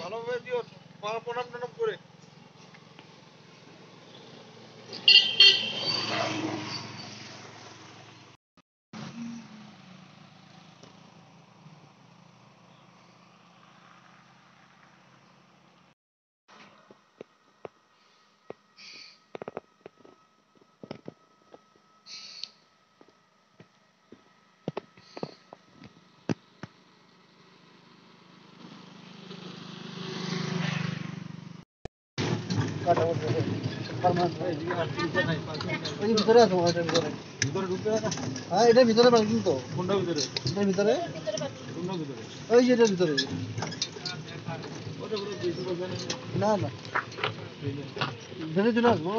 ভালোভাবে দিও, প্রণাম টনাম করে। ভিতরে আছে ভিতরে ঢুকতে হ্যাঁ এটা ভিতরে পার্কিং তো কোনটা ভিতরে এটার ভিতরে কোনটা ভিতরে ওই যে এটার ভিতরে না না ধরে চলে আসবো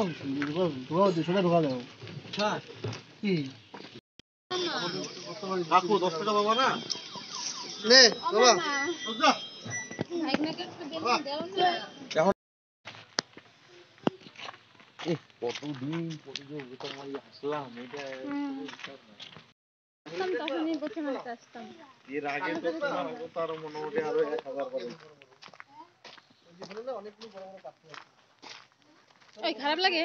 ঢোকা ঢোকা যাবো কি কাকু 10 টাকা বাবা না নে বাবা কতদিন পরে যে ওটা মারি আসলাম এটা তখনই বসে মারতে আসতাম এর আগে তো তোমার অবতার মোটামুটি আরো 1000 করে অনেকগুলো বড় বড় কাজ আছে ওই খারাপ লাগে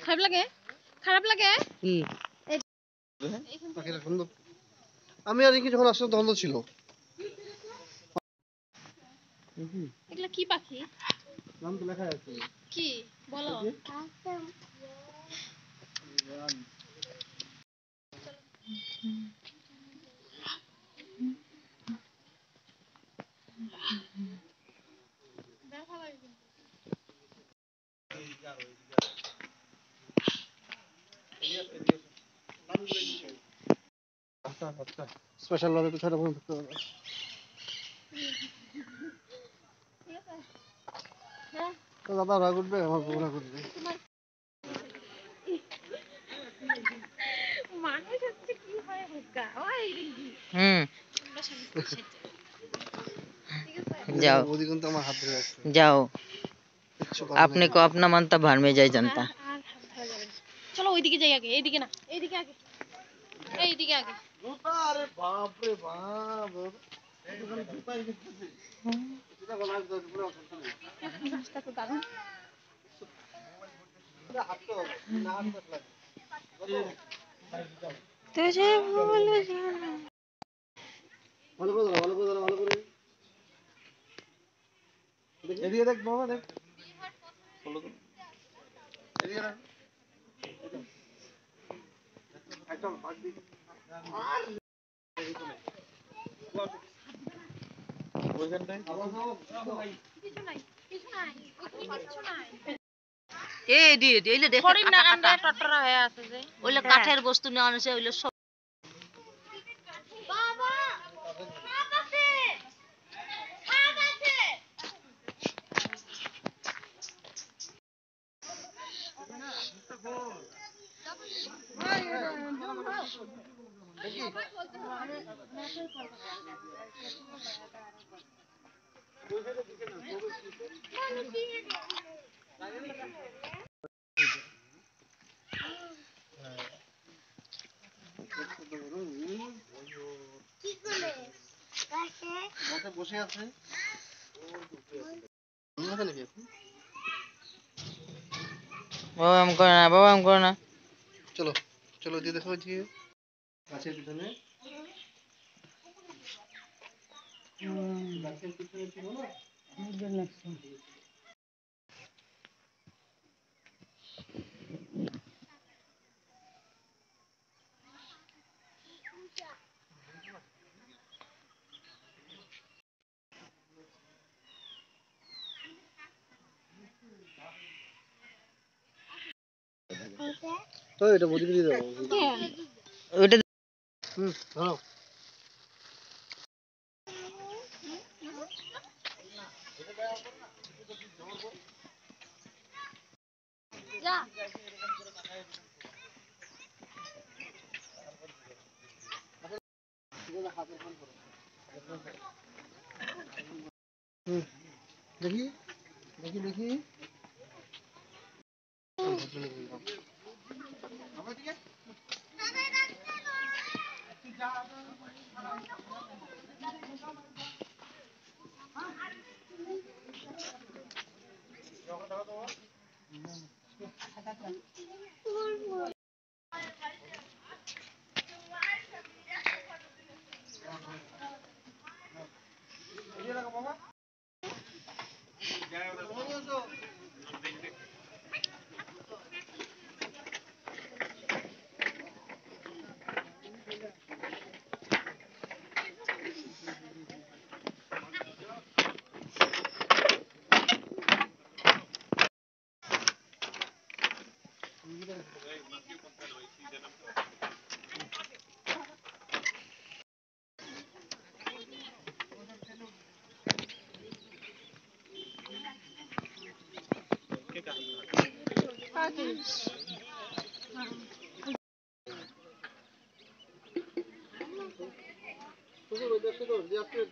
খারাপ লাগে খারাপ লাগে কি আমি আর কি যখন আসলে তখন তো ছিল এগুলা কি পাখি নাম তো লেখা আছে কি বলো স্পেশাল ভাবে তো ছয়টা পর্যন্ত থাকতে হবে তো দাদা রাগ উঠবে আমার বউ রাগ উঠবে মানুষ হচ্ছে কি হয় হুকা ওই जाओ ওদি কিন্তু আমার হাত ধরে রাখছে जाओ अपने को अपना मानता भाड़ में जाए जनता চলো ওইদিকে যাই আগে এইদিকে না এইদিকে আগে এইদিকে আগে আরে বাপ রে বাপ এখানে জুতাই দিতেছে এটা গলা ধরে পুরো রাস্তা তো দারুণ হাঁটতে হবে না হাঁটতে লাগে तुझे भूल जाना ভালো করে ধরো ভালো করে ধরো ভালো করে এদিকে দেখ বাবা দেখ ফলো তো এদিকে না একদম ভাগ দিই ওইখানটায় কিছু নাই কিছু নাই ওইখানে কিছু নাই ए डिट एले देख হরিণ না কান্দে টটরা হয়ে আছে যে ओले काठেर वस्तु ने आने से ओले सब বাবা সাপ আছে সাপ আছে বসে আছে बाबा हम करना চলো চলো দিয়ে দেখো যে গাছের পিছনে গাছের পিছনে ছিল না তো এটা বদি দিয়ে দাও ওটা ধরো যা দেখি দেখি দেখি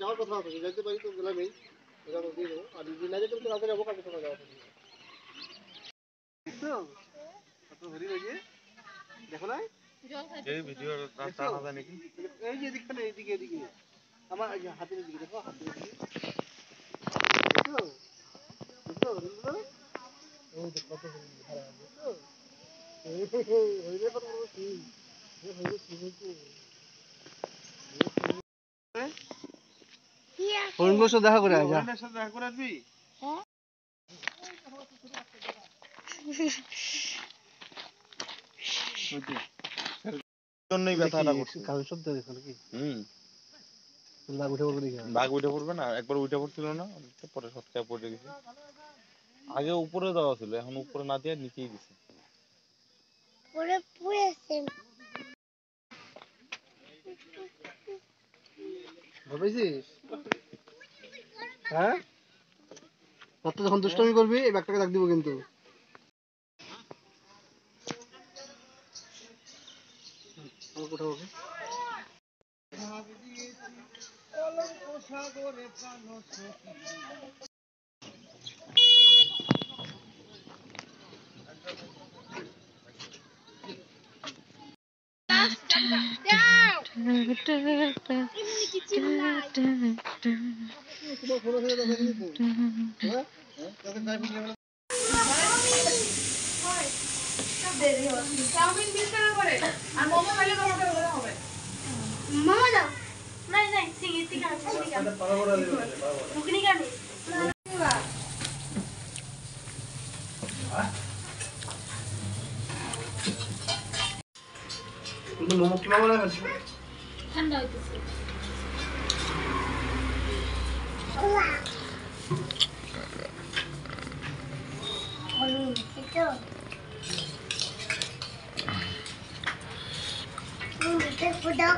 যাওয়ার কথা আছে, যাইতে পারি তো গেলামই, দিয়ে দেবো। আর যদি না যেতে রাতে যাবো, কালকে সকালে যাওয়া হবে। হরি হয়েছে দেখো না, এই ভিডিও নাকি এই যে এদিকখানে, এদিকে এদিকে আমার হাতের দিকে দেখো, হাতের দিকে দেখো, দেখো ওই যে কত ভালো দেখো, হইলে পর কি হইলে কি হইছে, হরিণগুলোর সাথে দেখা করে আসা, হরিণের সাথে দেখা করে আসবি। জন্যই ব্যথাটা করছে, কারণ শব্দ দেখো নাকি বাঘ উঠে পড়বে দেখি, বাঘ উঠে পড়বে না, একবার উঠে পড়ছিল না, পরে সৎকায় পড়ে গেছে। আগে উপরে দেওয়া ছিল, এখন উপরে না দিয়ে নিচেই দিছে। পরে পড়েছে ভাবিছিস? হ্যাঁ, রাতে যখন দুষ্টামি করবি এই ব্যাগটাকে ডাক দিব কিন্তু। ঠান্ডা হইতেছে। Kita